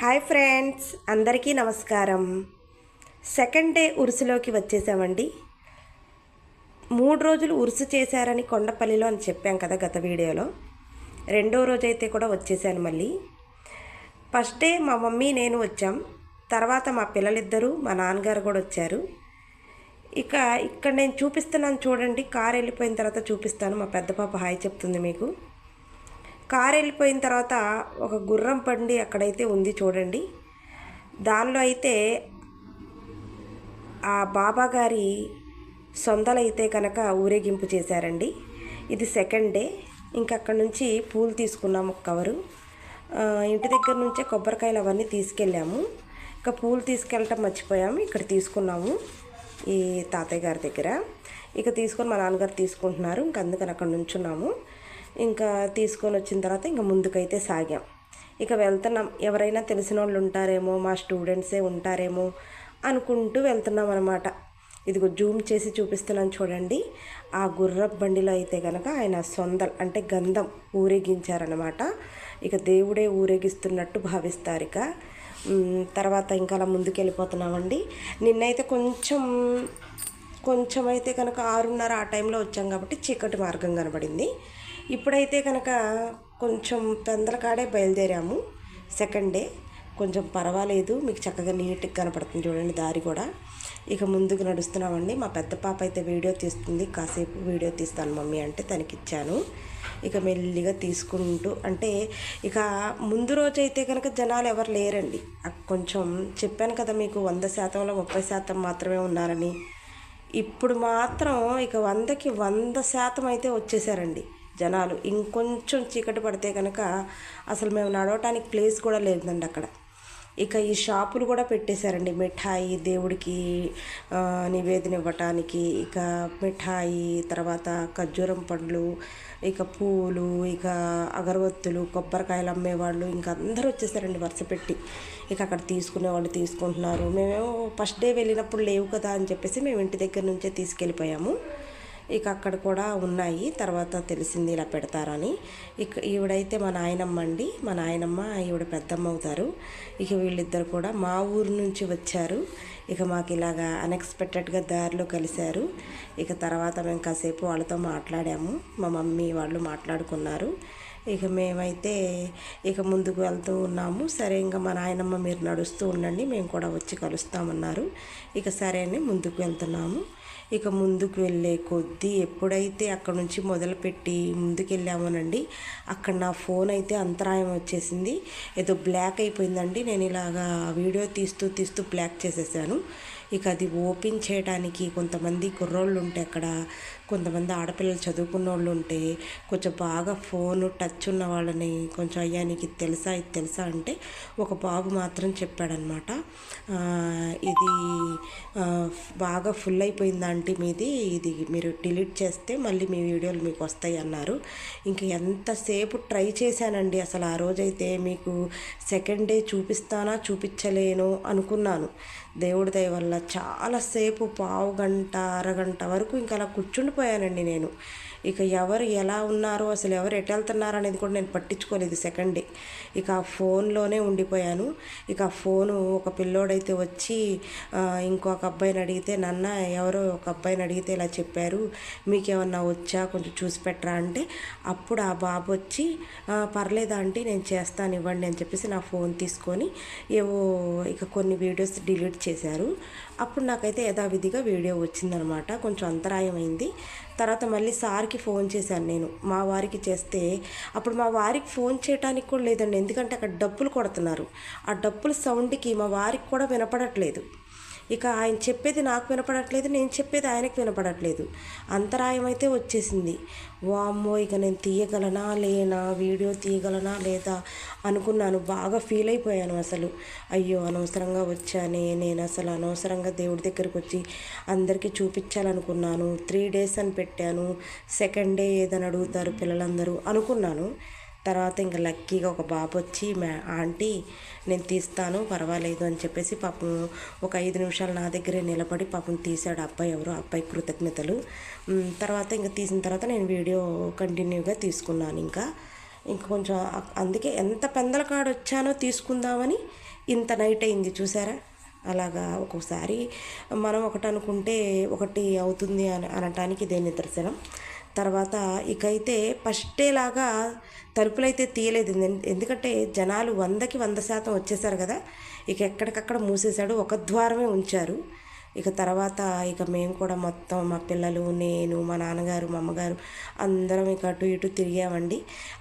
Hi friends, అందరికీ నమస్కారం. Second day ఉరుసులోకి వచ్చేసామండి. 3 రోజులు ఉరుసు చేశారని కొండపల్లిలో అని చెప్పాం కదా గత వీడియోలో. రెండో రోజైతే కూడా వచ్చేసాను మళ్ళీ. ఫస్ట్ డే మా మమ్మీ నేను వచ్చాం. తర్వాత మా పిల్లలిద్దరూ మా నాన్నగారు కూడా వచ్చారు. ఇక్కడ నేను చూపిస్తున్నాను చూడండి. కారు వెళ్ళిపోయిన తర్వాత చూపిస్తాను. మా పెద్ద పాప హాయ్ చెప్తుంది మీకు. కారు వెళ్ళిపోయిన తర్వాత ఒక గుర్రం బండి అక్కడైతే ఉంది చూడండి. దానిలో అయితే ఆ బాబా గారి సొంతలైతే కనుక ఊరేగింపు చేశారండి. ఇది సెకండ్ డే. ఇంకా అక్కడ నుంచి పూలు తీసుకున్నాము ఒక కవరు. ఇంటి దగ్గర నుంచే కొబ్బరికాయలు అవన్నీ తీసుకెళ్ళాము. ఇంకా పూలు తీసుకెళ్ళటం మర్చిపోయాము. ఇక్కడ తీసుకున్నాము ఈ తాతయ్య గారి దగ్గర. తీసుకొని మా నాన్నగారు తీసుకుంటున్నారు. అందుకని అక్కడ నుంచున్నాము. ఇంకా తీసుకొని వచ్చిన తర్వాత ఇంకా ముందుకైతే సాగాం. వెళ్తున్నాం. ఎవరైనా తెలిసిన వాళ్ళు ఉంటారేమో, మా స్టూడెంట్సే ఉంటారేమో అనుకుంటూ వెళ్తున్నాం అనమాట. ఇదిగో జూమ్ చేసి చూపిస్తున్నాను చూడండి. ఆ గుర్రపు బండిలో అయితే కనుక ఆయన సొందల్ అంటే గంధం ఊరేగించారనమాట. దేవుడే ఊరేగిస్తున్నట్టు భావిస్తారు. తర్వాత ఇంకా అలా ముందుకు వెళ్ళిపోతున్నామండి. నిన్నైతే కొంచెం అయితే కనుక 6:30 ఆ టైంలో వచ్చాం కాబట్టి చీకటి మార్గం కనబడింది. ఇప్పుడైతే కనుక కొంచెం పెందలకాడే బయలుదేరాము. సెకండ్ డే కొంచెం పర్వాలేదు, మీకు చక్కగా నీట్గా కనపడుతుంది చూడండి దారి కూడా. ముందుకు నడుస్తున్నామండి. మా పెద్ద పాప అయితే వీడియో తీస్తుంది. కాసేపు వీడియో తీస్తాను మమ్మీ అంటే తనకిచ్చాను. మెల్లిగా తీసుకుంటూ అంటే ముందు రోజైతే కనుక జనాలు ఎవరు లేరండి. కొంచెం చెప్పాను కదా మీకు 100%లో 30% మాత్రమే ఉన్నారని. ఇప్పుడు మాత్రం 100కి 100% అయితే వచ్చేసారండి జనాలు. ఇంకొంచెం చీకటి పడితే కనుక అసలు మేము నడవటానికి ప్లేస్ కూడా లేదండి అక్కడ. ఈ షాపులు కూడా పెట్టేశారండి. మిఠాయి దేవుడికి నివేదన ఇవ్వటానికి, మిఠాయి, తర్వాత ఖర్జూరం పండ్లు, పూలు, అగరవత్తులు, కొబ్బరికాయలు అమ్మేవాళ్ళు అందరూ వచ్చేసారండి వరుస పెట్టి. అక్కడ తీసుకునే వాళ్ళు తీసుకుంటున్నారు. మేమేమో ఫస్ట్ డే వెళ్ళినప్పుడు లేవు కదా అని చెప్పేసి మేము ఇంటి దగ్గర నుంచే తీసుకెళ్ళిపోయాము. అక్కడ కూడా ఉన్నాయి. తర్వాత తెలిసింది ఇలా పెడతారని. ఈవిడైతే మా నాయనమ్మ అండి. మా నాయనమ్మ ఈవిడ పెద్దమ్మ అవుతారు. వీళ్ళిద్దరు కూడా మా ఊరు నుంచి వచ్చారు. మాకు ఇలాగా అన్ఎక్స్పెక్టెడ్గా దారిలో కలిశారు. తర్వాత మేము కాసేపు వాళ్ళతో మాట్లాడాము. మా మమ్మీ వాళ్ళు మాట్లాడుకున్నారు. మేమైతే ముందుకు వెళ్తూ ఉన్నాము. సరే ఇంకా మా నాయనమ్మ మీరు నడుస్తూ ఉండండి, మేము కూడా వచ్చి కలుస్తామన్నారు. సరే అని ముందుకు వెళ్తున్నాము. ముందుకు వెళ్ళే కొద్దీ ఎప్పుడైతే అక్కడ నుంచి మొదలుపెట్టి ముందుకు వెళ్ళామోనండి, అక్కడ నా ఫోన్ అయితే అంతరాయం వచ్చేసింది. ఏదో బ్లాక్ అయిపోయిందండి. నేను ఇలాగా వీడియో తీస్తూ బ్లాక్ చేసేసాను. అది ఓపెన్ చేయడానికి కొంతమంది కుర్రోళ్ళు ఉంటే అక్కడ, కొంతమంది ఆడపిల్లలు చదువుకున్న వాళ్ళు ఉంటే కొంచెం బాగా ఫోను టచ్ ఉన్న వాళ్ళని కొంచెం అయ్యా నీకు ఇది తెలుసా అంటే ఒక బాబు మాత్రం చెప్పాడనమాట. ఇది బాగా ఫుల్ అయిపోయింది ఆంటీ మీది, ఇది మీరు డిలీట్ చేస్తే మళ్ళీ మీ వీడియోలు మీకు వస్తాయి అన్నారు. ఎంతసేపు ట్రై చేశానండి. అసలు ఆ రోజైతే మీకు సెకండ్ డే చూపించలేను అనుకున్నాను. దేవుడి దయ వల్ల చాలాసేపు పావు గంట అరగంట వరకు అలా కూర్చుండిపోయానండి నేను. ఎవరు ఎలా ఉన్నారో, అసలు ఎవరు ఎటు వెళ్తున్నారు అనేది కూడా నేను పట్టించుకోలేదు సెకండ్ డే. ఆ ఫోన్లోనే ఉండిపోయాను. ఆ ఫోను ఒక పిల్లోడైతే వచ్చి ఇంకొక అబ్బాయిని అడిగితే, నాన్న ఎవరో ఒక అబ్బాయిని అడిగితే ఇలా చెప్పారు, మీకేమన్నా వచ్చా కొంచెం చూసి పెట్టరా అంటే, అప్పుడు ఆ బాబు వచ్చి పర్లేదా ఆంటీ నేను చేస్తాను ఇవ్వండి అని చెప్పేసి నా ఫోన్ తీసుకొని ఏవో కొన్ని వీడియోస్ డిలీట్ చేశారు. అప్పుడు నాకైతే యథావిధిగా వీడియో వచ్చిందనమాట. కొంచెం అంతరాయం అయింది. తర్వాత మళ్ళీ సార్కి ఫోన్ చేశాను నేను. మా వారికి చేస్తే అప్పుడు మా వారికి ఫోన్ చేయడానికి కూడా లేదండి. ఎందుకంటే అక్కడ డప్పులు కొడుతున్నారు. ఆ డప్పుల సౌండ్కి మా వారికి కూడా వినపడట్లేదు. ఆయన చెప్పేది నాకు వినపడట్లేదు, నేను చెప్పేది ఆయనకు వినపడట్లేదు. అంతరాయం అయితే వచ్చేసింది. వామ్మో నేను తీయగలనా లేనా, వీడియో తీయగలనా లేదా అనుకున్నాను. బాగా ఫీల్ అయిపోయాను అసలు. అయ్యో అనవసరంగా వచ్చానే, నేను అసలు అనవసరంగా దేవుడి దగ్గరికి వచ్చి అందరికీ చూపించాలనుకున్నాను. 3 days అని పెట్టాను, సెకండ్ డే ఏదని అడుగుతారు పిల్లలందరూ అనుకున్నాను. తర్వాత లక్కీగా ఒక బాబు వచ్చి ఆంటీ నేను తీస్తాను పర్వాలేదు అని చెప్పేసి పాపం ఒక 5 నిమిషాలు నా దగ్గరే నిలబడి పాపం తీశాడు. అబ్బాయి ఎవరో, అబ్బాయి కృతజ్ఞతలు. తర్వాత తీసిన తర్వాత నేను వీడియో కంటిన్యూగా తీసుకున్నాను. ఇంక కొంచెం అందుకే ఎంత పెందల కాడ వచ్చానో తీసుకుందామని ఇంత నైట్ అయింది చూసారా. అలాగా ఒక్కొక్కసారి మనం ఒకటి అనుకుంటే ఒకటి అవుతుంది అనటానికి ఇదే నిదర్శనం. తర్వాత ఇకైతే ఫస్టేలాగా తలుపులైతే తీయలేదు, ఎందుకంటే జనాలు 100% వచ్చేసారు కదా. ఇక ఎక్కడికక్కడ మూసేశాడు, ఒక ద్వారమే ఉంచారు. ఇక తర్వాత ఇక మేము కూడా మొత్తం మా పిల్లలు, నేను, మా నాన్నగారు, మా అమ్మగారు అందరం ఇక అటు ఇటు తిరిగామండి.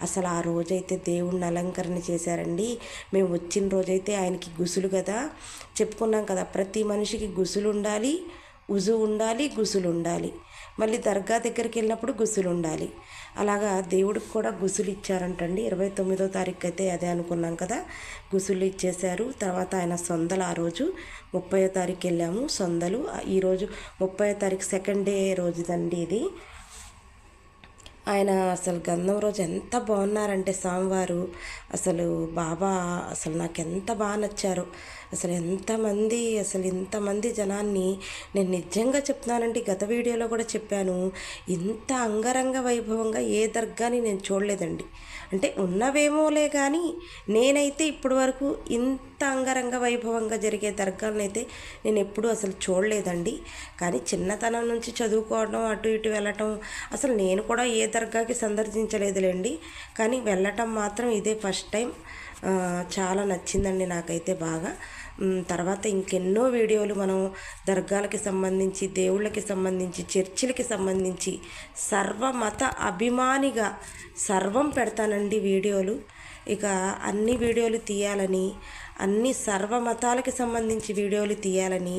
అసలు ఆ రోజైతే దేవుణ్ణి అలంకరణ చేశారండి. మేము వచ్చిన రోజైతే ఆయనకి గుసులు కదా, చెప్పుకున్నాం కదా, ప్రతి మనిషికి గుసులు ఉండాలి, ఉజు ఉండాలి, గుసులు ఉండాలి. మళ్ళీ దర్గా దగ్గరికి వెళ్ళినప్పుడు గుసులు ఉండాలి. అలాగా దేవుడికి కూడా గుసులు ఇచ్చారంటండి. 29వ తారీఖు అయితే అదే అనుకున్నాం కదా, గుసులు ఇచ్చేశారు. తర్వాత ఆయన సొందలు ఆ రోజు 30వ తారీఖు వెళ్ళాము సొందలు. ఈరోజు 30వ తారీఖు సెకండ్ డే రోజుదండి ఇది. ఆయన అసలు గంధం రోజు ఎంత బాగున్నారంటే స్వామివారు, అసలు బాబా అసలు నాకు ఎంత బాగా నచ్చారు. అసలు ఇంతమంది జనాన్ని నేను నిజంగా చెప్తున్నానండి, గత వీడియోలో కూడా చెప్పాను, ఇంత అంగరంగ వైభవంగా ఏ దర్గాని నేను చూడలేదండి. అంటే ఉన్నవేమోలే కానీ నేనైతే ఇప్పటి వరకు ఇంత అంగరంగ వైభవంగా జరిగే దర్గాలనైతే నేను ఎప్పుడూ అసలు చూడలేదండి. కానీ చిన్నతనం నుంచి చదువుకోవడం, అటు ఇటు వెళ్ళటం, అసలు నేను కూడా ఏ దర్గాకి సందర్శించలేదులేండి. కానీ వెళ్ళటం మాత్రం ఇదే ఫస్ట్ టైం. చాలా నచ్చిందండి నాకైతే బాగా. తర్వాత ఇంకెన్నో వీడియోలు మనం దర్గాలకి సంబంధించి, దేవుళ్ళకి సంబంధించి, చర్చిలకి సంబంధించి సర్వమత అభిమానిగా సర్వం పెడతానండి వీడియోలు. ఇక అన్ని వీడియోలు తీయాలని, అన్ని సర్వమతాలకి సంబంధించి వీడియోలు తీయాలని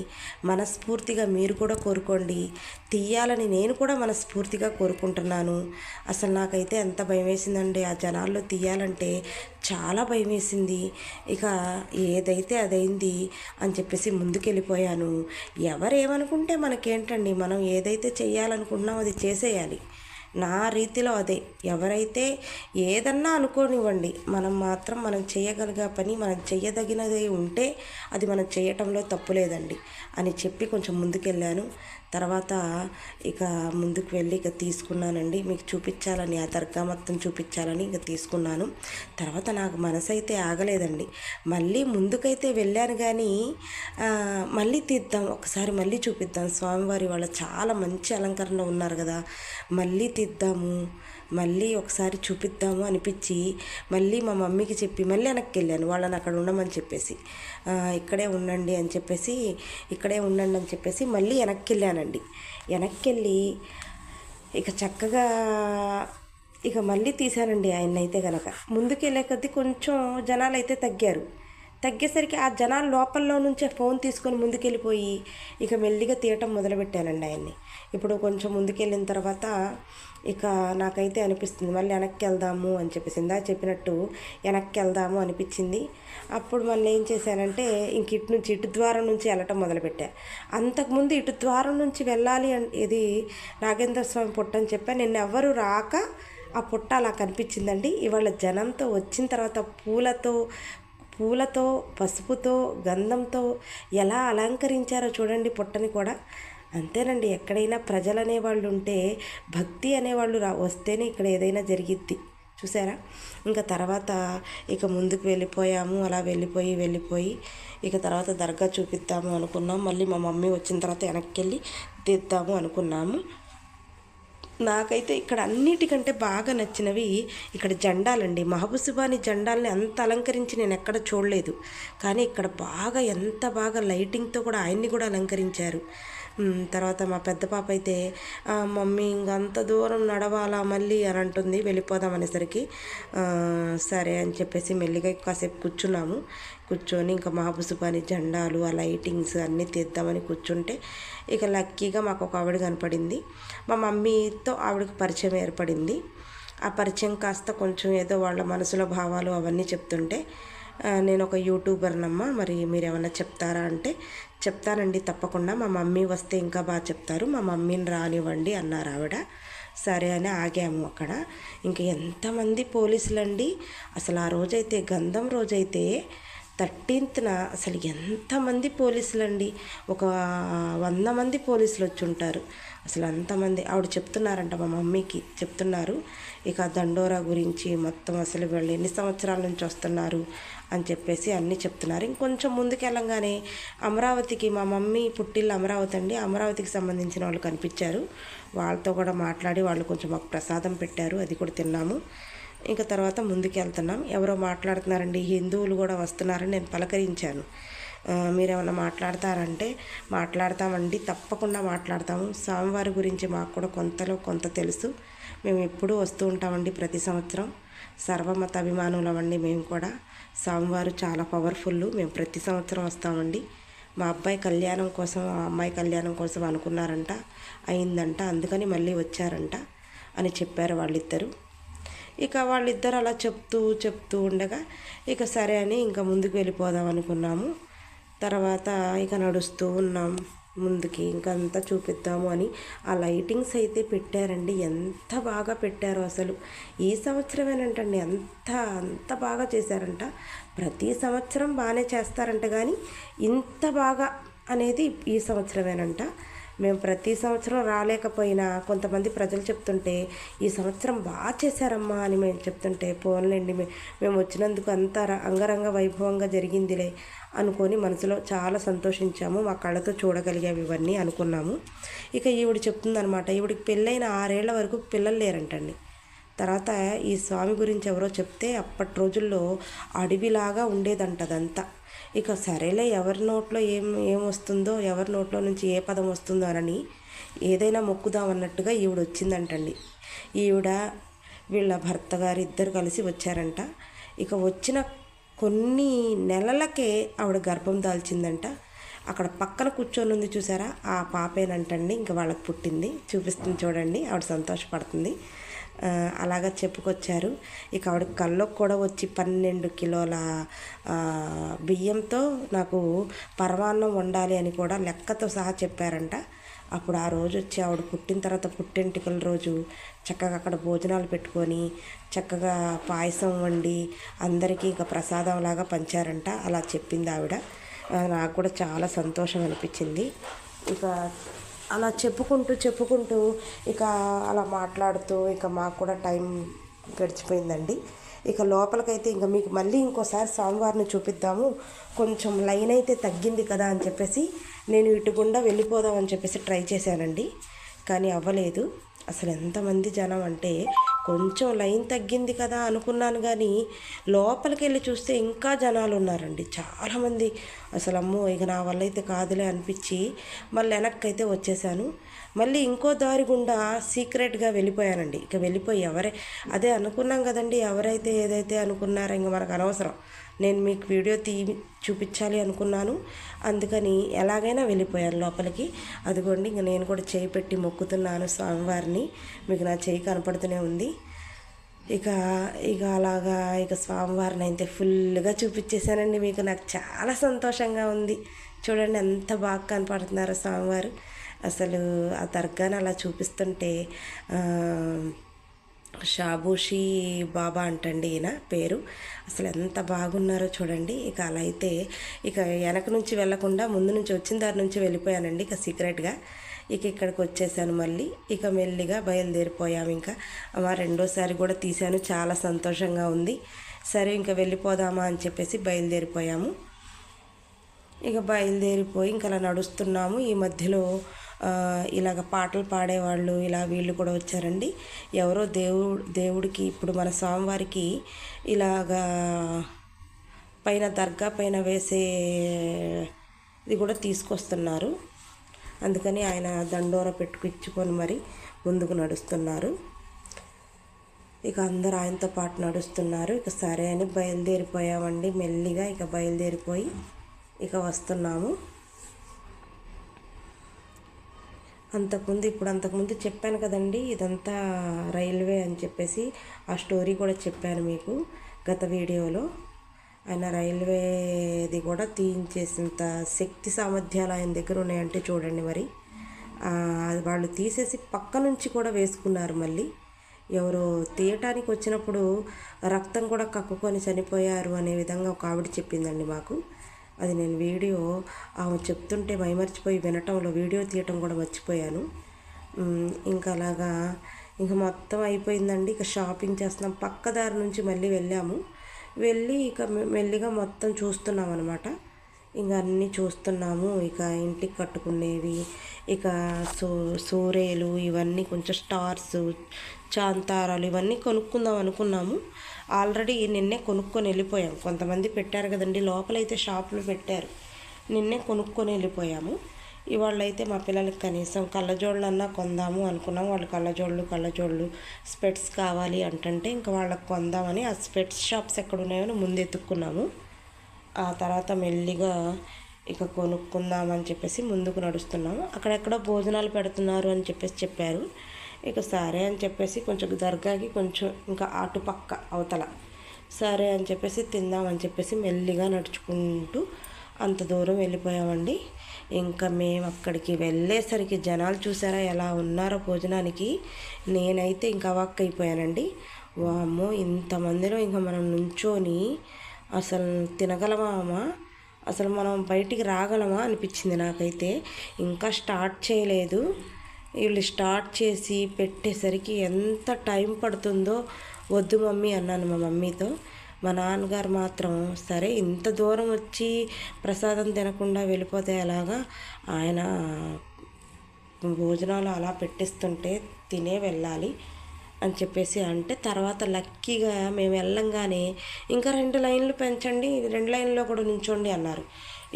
మనస్ఫూర్తిగా మీరు కూడా కోరుకోండి, తీయాలని నేను కూడా మనస్ఫూర్తిగా కోరుకుంటున్నాను. అసలు నాకైతే ఎంత భయం వేసిందండి ఆ జనాల్లో తీయాలంటే, చాలా భయం వేసింది. ఇక ఏదైతే అదైంది అని చెప్పేసి ముందుకెళ్ళిపోయాను. ఎవరేమనుకుంటే మనకేంటండి, మనం ఏదైతే చేయాలనుకుంటున్నామో అది చేసేయాలి. నా రీతిలో అదే. ఎవరైతే ఏదన్నా అనుకోనివ్వండి, మనం మాత్రం మనం చేయగలిగే పని, మనం చేయదగినది ఉంటే అది మనం చేయటంలో తప్పు లేదండి అని చెప్పి కొంచెం ముందుకెళ్ళాను. తర్వాత ఇక ముందుకు వెళ్ళి ఇక తీసుకున్నానండి, మీకు చూపించాలని, ఆ దర్గా మొత్తం చూపించాలని ఇక తీసుకున్నాను. తర్వాత నాకు మనసు అయితే ఆగలేదండి, మళ్ళీ ముందుకైతే వెళ్ళాను. కానీ మళ్ళీ తీద్దాం, ఒకసారి మళ్ళీ చూపిద్దాం, స్వామివారి వాళ్ళ చాలా మంచి అలంకరణ ఉన్నారు కదా, మళ్ళీ తీద్దాము, మళ్ళీ ఒకసారి చూపిద్దాము అనిపించి మళ్ళీ మా మమ్మీకి చెప్పి మళ్ళీ వెనక్కి వెళ్ళాను, వాళ్ళని అక్కడ ఉండమని చెప్పేసి. ఇక్కడే ఉండండి అని చెప్పేసి మళ్ళీ వెనక్కి వెళ్ళానండి. వెనక్కి వెళ్ళి ఇక చక్కగా ఇక మళ్ళీ తీశానండి ఆయన్నైతే కనుక. ముందుకు వెళ్ళే కొద్దీ కొంచెం జనాలు అయితే తగ్గేసరికి ఆ జనాల లోపల్లో నుంచే ఫోన్ తీసుకొని ముందుకెళ్ళిపోయి ఇక మెల్లిగా తీయటం మొదలుపెట్టానండి ఆయన్ని. ఇప్పుడు కొంచెం ముందుకెళ్ళిన తర్వాత ఇక నాకైతే అనిపిస్తుంది మళ్ళీ వెనక్కి వెళ్దాము అని చెప్పేసి, ఇందాక చెప్పినట్టు వెనక్కి వెళ్దాము అనిపించింది. అప్పుడు మళ్ళీ ఏం చేశానంటే ఇంక ఇటు ద్వారం నుంచి వెళ్ళటం మొదలుపెట్టా. అంతకుముందు ఇటు ద్వారం నుంచి వెళ్ళాలి ఇది నాగేంద్ర స్వామి పుట్ట అని చెప్పా. నిన్న ఎవ్వరు రాక ఆ పుట్ట అలా కనిపించిందండి. ఇవాళ జనంతో వచ్చిన తర్వాత పూలతో, పసుపుతో, గంధంతో ఎలా అలంకరించారో చూడండి పుట్టని కూడా. అంతేనండి, ఎక్కడైనా ప్రజలు అనేవాళ్ళు ఉంటే, భక్తి అనేవాళ్ళు వస్తేనే ఇక్కడ ఏదైనా జరిగిద్ది. చూసారా. ఇంకా తర్వాత ఇక ముందుకు వెళ్ళిపోయాము. అలా వెళ్ళిపోయి ఇక తర్వాత దర్గా చూపిద్దాము అనుకున్నాం. మళ్ళీ మా మమ్మీ వచ్చిన తర్వాత వెనక్కి వెళ్ళి తీద్దాము అనుకున్నాము. నాకైతే ఇక్కడ అన్నిటికంటే బాగా నచ్చినవి ఇక్కడ జెండాలండి. మహబూసుబాని జెండాలని అంత అలంకరించి నేను ఎక్కడ చూడలేదు. కానీ ఇక్కడ ఎంత బాగా లైటింగ్తో కూడా ఆయన్ని కూడా అలంకరించారు. తర్వాత మా పెద్ద పాప అయితే మమ్మీ ఇంకంత దూరం నడవాలా మళ్ళీ అని అంటుంది, వెళ్ళిపోదాం అనేసరికి సరే అని చెప్పేసి మెల్లిగా కాసేపు కూర్చొని ఇంకా మహబూసుబాని జెండాలు, ఆ లైటింగ్స్ అన్నీ తీద్దామని కూర్చుంటే ఇక లక్కీగా మాకు ఒక ఆవిడ కనపడింది. మా మమ్మీతో ఆవిడకి పరిచయం ఏర్పడింది. ఆ పరిచయం కాస్త కొంచెం ఏదో వాళ్ళ మనసులో భావాలు అవన్నీ చెప్తుంటే, నేను ఒక యూట్యూబర్నమ్మా, మరి మీరు ఏమన్నా చెప్తారా అంటే, చెప్తానండి తప్పకుండా, మా మమ్మీ వస్తే ఇంకా బాగా చెప్తారు, మా మమ్మీని రానివ్వండి అన్నారు ఆవిడ. సరే అని ఆగాము అక్కడ. ఇంక ఎంతమంది పోలీసులండి అసలు. ఆ రోజైతే గంధం రోజైతే 13న అసలు ఎంతమంది పోలీసులండి, ఒక 100 మంది పోలీసులు వచ్చి ఉంటారు. అసలు అంతమంది ఆవిడ చెప్తున్నారంట, మా మమ్మీకి చెప్తున్నారు ఇక దండోరా గురించి మొత్తం, అసలు వీళ్ళు ఎన్ని సంవత్సరాల నుంచి వస్తున్నారు అని చెప్పేసి అన్నీ చెప్తున్నారు. ఇంకొంచెం ముందుకు వెళ్ళంగానే అమరావతికి, మా మమ్మీ పుట్టిల్లు అమరావతి అండి, అమరావతికి సంబంధించిన వాళ్ళు కనిపించారు. వాళ్ళతో కూడా మాట్లాడి వాళ్ళు కొంచెం మాకు ప్రసాదం పెట్టారు, అది కూడా తిన్నాము. ఇంకా తర్వాత ముందుకు వెళ్తున్నాం. ఎవరో మాట్లాడుతున్నారండి, హిందువులు కూడా వస్తున్నారని నేను పలకరించాను. మీరేమన్నా మాట్లాడతారంటే మాట్లాడతామండి, తప్పకుండా మాట్లాడతాము. స్వామివారి గురించి మాకు కూడా కొంతలో కొంత తెలుసు. మేము ఎప్పుడూ వస్తూ ఉంటామండి ప్రతి సంవత్సరం. సర్వమత అభిమానులమండి మేము కూడా. స్వామివారు చాలా పవర్ఫుల్, మేము ప్రతి సంవత్సరం వస్తామండి. మా అబ్బాయి కళ్యాణం కోసం, మా అమ్మాయి కళ్యాణం కోసం అనుకున్నారంట, అయిందంట, అందుకని మళ్ళీ వచ్చారంట అని చెప్పారు వాళ్ళిద్దరు. ఇక వాళ్ళిద్దరు అలా చెప్తూ ఉండగా ఇక సరే అని ఇంకా ముందుకు వెళ్ళిపోదాం అనుకున్నాము. తర్వాత ఇక నడుస్తూ ఉన్నాం ముందుకి, ఇంకంతా చూపిద్దాము అని. ఆ లైటింగ్స్ అయితే పెట్టారండి, ఎంత బాగా పెట్టారో అసలు. ఈ సంవత్సరమేనంటండి అంత బాగా చేశారంట. ప్రతి సంవత్సరం బాగానే చేస్తారంట, కానీ ఇంత బాగా అనేది ఈ సంవత్సరమేనంట. మేము ప్రతి సంవత్సరం రాలేకపోయినా కొంతమంది ప్రజలు చెప్తుంటే ఈ సంవత్సరం బాగా చేశారమ్మా అని మేము చెప్తుంటే, పోన్లేండి మేము వచ్చినందుకు అంత అంగరంగ వైభవంగా జరిగిందిలే అనుకొని మనసులో చాలా సంతోషించాము. మా కళ్ళతో చూడగలిగాము ఇవన్నీ అనుకున్నాము. ఇక ఈవిడ చెప్తుందనమాట, ఈవిడికి పెళ్ళైన 6 ఏళ్ల వరకు పిల్లలు లేరంటండి. తర్వాత ఈ స్వామి గురించి ఎవరో చెప్తే అప్పటి రోజుల్లో అడవిలాగా ఉండేదంట అదంతా. ఇక సరేలే, ఎవరి నోట్లో ఏం వస్తుందో, ఎవరి నోట్లో నుంచి ఏ పదం వస్తుందో అని ఏదైనా మొక్కుదాం అన్నట్టుగా ఈవిడ వచ్చిందంటండి. ఈవిడ వీళ్ళ భర్త గారు ఇద్దరు కలిసి వచ్చారంట. ఇక వచ్చిన కొన్ని నెలలకే ఆవిడ గర్భం దాల్చిందంట. అక్కడ పక్కన కూర్చొని ఉంది చూసారా, ఆ పాపేనంటండి ఇంకా వాళ్ళకి పుట్టింది. చూపిస్తుంది చూడండి, ఆవిడ సంతోషపడుతుంది. అలాగా చెప్పుకొచ్చారు. ఇక ఆవిడ కల్లోకి కూడా వచ్చి 12 కిలోల బియ్యంతో నాకు పరమాన్నం వండాలి అని కూడా లెక్కతో సహా చెప్పారంట. అప్పుడు ఆ రోజు వచ్చి ఆవిడ పుట్టిన తర్వాత పుట్టెంటుకల రోజు చక్కగా అక్కడ భోజనాలు పెట్టుకొని చక్కగా పాయసం వండి అందరికీ ఇంకా ప్రసాదంలాగా పంచారంట. అలా చెప్పింది ఆవిడ. నాకు కూడా చాలా సంతోషం అనిపించింది. ఇక అలా చెప్పుకుంటూ ఇక అలా మాట్లాడుతూ ఇక మాకు కూడా టైం గడిచిపోయిందండి. ఇక లోపలికైతే ఇంకా మీకు మళ్ళీ ఇంకోసారి స్వామివారిని చూపిద్దాము, కొంచెం లైన్ అయితే తగ్గింది కదా అని చెప్పేసి నేను ఇటు గుండా వెళ్ళిపోదామని చెప్పేసి ట్రై చేశానండి, కానీ అవ్వలేదు. అసలు ఎంతమంది జనం అంటే, కొంచెం లైన్ తగ్గింది కదా అనుకున్నాను, కానీ లోపలికి వెళ్ళి చూస్తే ఇంకా జనాలు ఉన్నారండి, చాలామంది. అసలు అమ్మో ఇక నా వల్ల అయితే కాదులే అనిపించి మళ్ళీ వెనక్కి అయితే వచ్చేసాను. మళ్ళీ ఇంకో దారి గుండా సీక్రెట్గా వెళ్ళిపోయానండి. ఇక వెళ్ళిపోయి అదే అనుకున్నాం కదండి, ఎవరైతే ఏదైతే అనుకున్నారో ఇంక మనకు అనవసరం. నేను మీకు వీడియో చూపించాలి అనుకున్నాను, అందుకని ఎలాగైనా వెళ్ళిపోయాను లోపలికి. అదిగోండి ఇంక నేను కూడా చేయి పెట్టి మొక్కుతున్నాను స్వామివారిని, మీకు నా చేయి కనపడుతూనే ఉంది. ఇక అలాగా ఇక స్వామివారిని అయితే ఫుల్గా చూపించేశానండి మీకు. నాకు చాలా సంతోషంగా ఉంది. చూడండి ఎంత బాగా కనపడుతున్నారో స్వామివారు. అసలు ఆ దర్గాని అలా చూపిస్తుంటే షాబూషి బాబా అంటండి ఈయన పేరు. అసలు ఎంత బాగున్నారో చూడండి. ఇక అలా అయితే ఇక వెనక నుంచి వెళ్ళకుండా ముందు నుంచి వచ్చిన దారి నుంచి వెళ్ళిపోయానండి ఇక సీక్రెట్గా. ఇక ఇక్కడికి వచ్చేసాను మళ్ళీ. ఇక మెల్లిగా బయలుదేరిపోయాము. ఇంకా రెండోసారి కూడా తీశాను, చాలా సంతోషంగా ఉంది. సరే ఇంకా వెళ్ళిపోదామా అని చెప్పేసి బయలుదేరిపోయాము. ఇక బయలుదేరిపోయి ఇంకా అలా నడుస్తున్నాము. ఈ మధ్యలో ఇలాగ పాటలు పాడేవాళ్ళు ఇలా వీళ్ళు కూడా వచ్చారండి. ఎవరో దేవుడికి ఇప్పుడు మన స్వామివారికి ఇలాగా పైన దర్గా పైన వేసే ఇది కూడా తీసుకొస్తున్నారు. అందుకని ఆయన దండోర పెట్టుకుచ్చుకొని మరి ముందుకు నడుస్తున్నారు. ఇక అందరూ ఆయనతో పాటు నడుస్తున్నారు. ఇక సరే అని బయలుదేరిపోయామండి మెల్లిగా. ఇక బయలుదేరిపోయి ఇక వస్తున్నాము. అంతకుముందు చెప్పాను కదండి, ఇదంతా రైల్వే అని చెప్పేసి ఆ స్టోరీ కూడా చెప్పాను మీకు గత వీడియోలో. ఆయన రైల్వేది కూడా తీయించేసినంత శక్తి సామర్థ్యాలు ఆయన దగ్గర ఉన్నాయంటే చూడండి మరి. వాళ్ళు తీసేసి పక్క నుంచి కూడా వేసుకున్నారు మళ్ళీ. ఎవరో తీయటానికి వచ్చినప్పుడు రక్తం కూడా కక్కుకొని చనిపోయారు అనే విధంగా ఒక ఆవిడ చెప్పిందండి మాకు. అది నేను వీడియో ఆమె చెప్తుంటే మైమర్చిపోయి వినటంలో వీడియో తీయటం కూడా మర్చిపోయాను. ఇంకా అలాగా ఇంకా మొత్తం అయిపోయిందండి. ఇక షాపింగ్ చేస్తున్నాం. పక్కదారి నుంచి మళ్ళీ వెళ్ళి ఇక మెల్లిగా మొత్తం చూస్తున్నాం అనమాట. ఇంకా అన్నీ చూస్తున్నాము. ఇక ఇంటికి కట్టుకునేవి, ఇక సూరేలు, ఇవన్నీ కొంచెం స్టార్స్, చాంతారాలు ఇవన్నీ కొనుక్కుందాం అనుకున్నాము. ఆల్రెడీ నిన్నే కొనుక్కొని వెళ్ళిపోయాము. కొంతమంది పెట్టారు కదండి, లోపలైతే షాపులు పెట్టారు. నిన్నే కొనుక్కొని వెళ్ళిపోయాము. ఇవాళైతే మా పిల్లలకి కనీసం కళ్ళజోళ్ళు అన్నా కొందాము అనుకున్నాము. వాళ్ళు కళ్ళజోళ్ళు స్పెట్స్ కావాలి అంటుంటే ఇంకా వాళ్ళకి కొందామని ఆ స్పెట్స్ షాప్స్ ఎక్కడ ఉన్నాయో ముందు ఎత్తుక్కున్నాము. ఆ తర్వాత మెల్లిగా ఇక కొనుక్కుందామని చెప్పేసి ముందుకు నడుస్తున్నాము. అక్కడెక్కడ భోజనాలు పెడుతున్నారు అని చెప్పేసి చెప్పారు. ఇక సరే అని చెప్పేసి కొంచెం దర్గాకి కొంచెం ఇంకా అటుపక్క అవతల సరే అని చెప్పేసి తిందామని చెప్పేసి మెల్లిగా నడుచుకుంటూ అంత దూరం వెళ్ళిపోయామండి. ఇంకా మేము అక్కడికి వెళ్ళేసరికి జనాలు చూసారా ఎలా ఉన్నారో భోజనానికి. నేనైతే ఇంకా అవాక్ అయిపోయానండి. వామ్మో, ఇంతమందిలో ఇంకా మనం నుంచొని అసలు తినగలమా, అసలు మనం బయటికి రాగలమా అనిపించింది నాకైతే. ఇంకా స్టార్ట్ చేయలేదు. వీళ్ళు స్టార్ట్ చేసి పెట్టేసరికి ఎంత టైం పడుతుందో వద్దు మమ్మీ అన్నాను మా మమ్మీతో. మా నాన్నగారు మాత్రం సరే ఇంత దూరం వచ్చి ప్రసాదం తినకుండా వెళ్ళిపోతే ఎలాగా, ఆయన భోజనాలు అలా పెట్టిస్తుంటే తినే వెళ్ళాలి అని చెప్పేసి అంటే, తర్వాత లక్కీగా మేము వెళ్ళంగానే ఇంకా 2 లైన్లు పెంచండి, 2 లైన్లో కూడా నుంచోండి అన్నారు.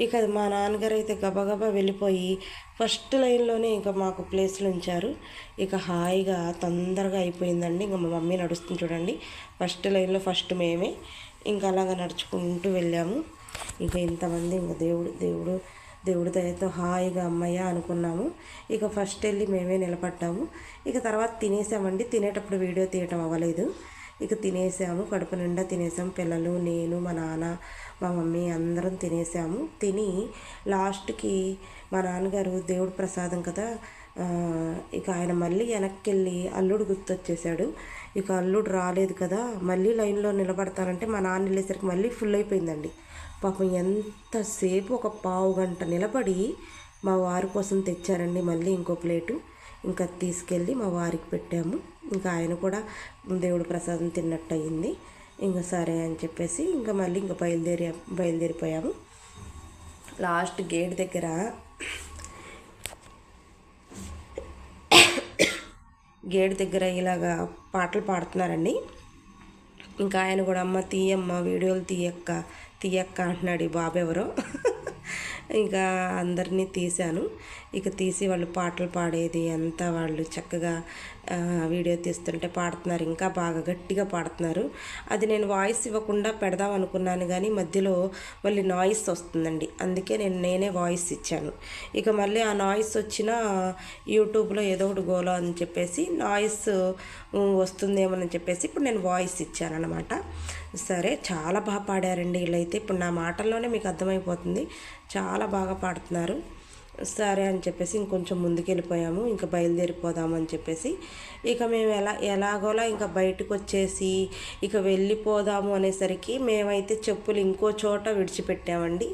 ఇక మా నాన్నగారు అయితే గబగబా వెళ్ళిపోయి ఫస్ట్ లైన్లోనే ఇంకా మాకు ప్లేస్లు ఉంచారు. ఇక హాయిగా తొందరగా అయిపోయిందండి. ఇంకా మా మమ్మీ నడుస్తుంది చూడండి, ఫస్ట్ లైన్లో ఫస్ట్ మేమే. ఇంకా అలాగా నడుచుకుంటూ వెళ్ళాము. ఇంకా ఇంతమంది ఇంకా దేవుడి దయతో హాయిగా అమ్మయ్య అనుకున్నాము. ఇక ఫస్ట్ వెళ్ళి మేమే నిలబడ్డాము. ఇక తర్వాత తినేసామండి. తినేటప్పుడు వీడియో తీయటం అవ్వలేదు. ఇక తినేసాము, కడుపు నిండా తినేసాము. పిల్లలు, నేను, మా నాన్న, మా మమ్మీ అందరం తినేసాము. తిని లాస్ట్కి మా నాన్నగారు దేవుడి ప్రసాదం కదా, ఇక ఆయన మళ్ళీ వెనక్కి వెళ్ళి అల్లుడు గుర్తొచ్చేసాడు. ఇక అల్లుడు రాలేదు కదా, మళ్ళీ లైన్లో నిలబడతానంటే మా నాన్న వెళ్ళేసరికి మళ్ళీ ఫుల్ అయిపోయిందండి. పాపం ఎంతసేపు ఒక పావు గంట నిలబడి మా వారి కోసం తెచ్చారండి మళ్ళీ ఇంకో ప్లేటు. ఇంకా తీసుకెళ్ళి మా వారికి పెట్టాము. ఇంకా ఆయన కూడా దేవుడి ప్రసాదం తిన్నట్టు అయ్యింది. ఇంకా సరే అని చెప్పేసి ఇంకా మళ్ళీ ఇంకా బయలుదేరిపోయాము. లాస్ట్ గేట్ దగ్గర ఇలాగా పాటలు పాడుతున్నారండి. ఇంకా ఆయన కూడా అమ్మ తీయమ్మ వీడియోలు తీయక్క అంటున్నాడు ఈ బాబు ఎవరో. ఇంకా అందరినీ తీశాను. ఇక తీసి వాళ్ళు పాటలు పాడేది అంతా వాళ్ళు చక్కగా వీడియో తీస్తుంటే పాడుతున్నారు. ఇంకా బాగా గట్టిగా పాడుతున్నారు. అది నేను వాయిస్ ఇవ్వకుండా పెడదాం అనుకున్నాను, కానీ మధ్యలో మళ్ళీ నాయిస్ వస్తుందండి. అందుకే నేనే వాయిస్ ఇచ్చాను. ఇక మళ్ళీ ఆ నాయిస్ వచ్చినా యూట్యూబ్లో ఏదో ఒకటి గోలో అని చెప్పేసి నాయిస్ వస్తుందేమోనని చెప్పేసి ఇప్పుడు నేను వాయిస్ ఇచ్చాను అనమాట. సరే, చాలా బాగా పాడారండి వీళ్ళైతే. ఇప్పుడు నా మాటల్లోనే మీకు అర్థమైపోతుంది, చాలా బాగా పాడుతున్నారు. సరే అని చెప్పేసి ఇంకొంచెం ముందుకు వెళ్ళిపోయాము. ఇంకా బయలుదేరిపోదామని చెప్పేసి ఇక మేము ఎలాగోలా ఇంకా బయటకు వచ్చేసి ఇక వెళ్ళిపోదాము అనేసరికి మేమైతే చెప్పులు ఇంకో చోట విడిచిపెట్టామండి.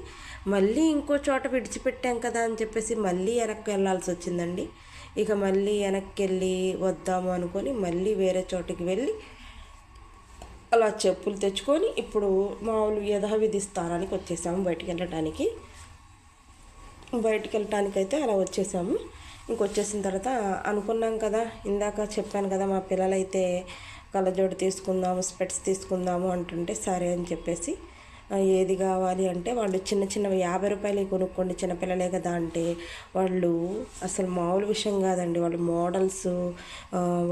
మళ్ళీ ఇంకో చోట విడిచిపెట్టాం కదా అని చెప్పేసి మళ్ళీ వెనక్కి వెళ్ళాల్సి వచ్చిందండి. ఇక మళ్ళీ వెనక్కి వెళ్ళి వద్దాము అనుకొని మళ్ళీ వేరే చోటుకి వెళ్ళి అలా చెప్పులు తెచ్చుకొని ఇప్పుడు మామూలు యథావిధి స్థానానికి వచ్చేసాము. బయటికి వెళ్ళటానికైతే అలా వచ్చేసాము. ఇంకొచ్చేసిన తర్వాత అనుకున్నాం కదా, ఇందాక చెప్పాను కదా, మా పిల్లలైతే కళ్ళజోడు తీసుకుందాము, స్పెట్స్ తీసుకుందాము అంటుంటే సరే అని చెప్పేసి ఏది కావాలి అంటే వాళ్ళు చిన్నవి 50 రూపాయలు కొనుక్కోండి చిన్నపిల్లలే కదా అంటే వాళ్ళు అసలు మామూలు విషయం కాదండి. వాళ్ళు మోడల్స్